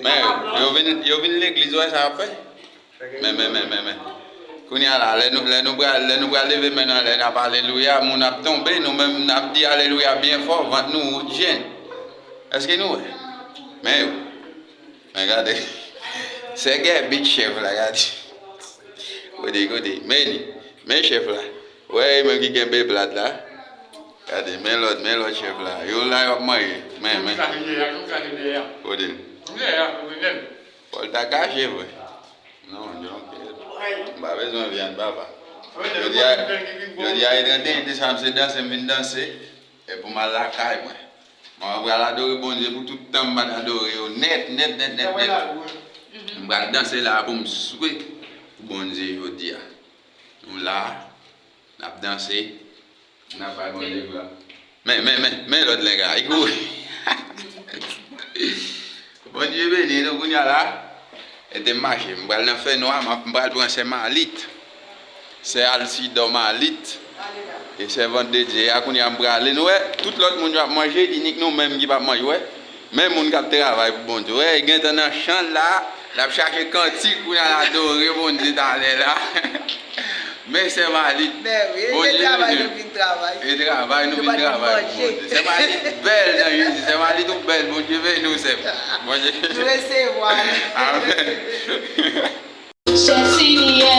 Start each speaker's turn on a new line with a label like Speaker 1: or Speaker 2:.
Speaker 1: Mais yo vin l'église ouais ça fait. Mais. Qu'on y a là, nous bras lever maintenant, les n'a pas alléluia, mon a tombé, nous même n'a dit alléluia bien fort, vent nous gêne. Est-ce que nous mais regardez. C'est gars big chef là, regardez. Côté. Mais chef là. Ouais, même qui gagne plat là. Regardez, mais l'autre chef là. Yo là yo manger. Mais. Côté. Paul ta caché ouais. Non, je pas besoin de viande papa. Je dis à 31 décembre c'est danser et pour ma la caille moi. Moi va l'adorer bon Dieu pour tout le temps m'a adorer net. Je vais danser là pour me souhaiter bon Dieu je dis. Nous là n'a danser n'a pas bon Dieu là. Mais l'autre les gars, écoute. Bon Dieu béni nous on là. Et de marcher, je vais faire noir, je vais prendre Malit. C'est Alcidor Malit. Et c'est vendredi, je vais aller tout l'autre monde va manger, il nous même qui va manger. Même les gens qui travaillent pour bon Dieu. Il y a un champ là, il a cherché cantique pour adorer bon Dieu d'aller là. Mais c'est Malit.
Speaker 2: Bon Dieu, il travaille, nous travaille.
Speaker 1: C'est Malit belle, c'est Malit tout belle, bon Dieu, nous c'est.
Speaker 2: Nous recevons.
Speaker 1: Amen.
Speaker 3: Chef Senior.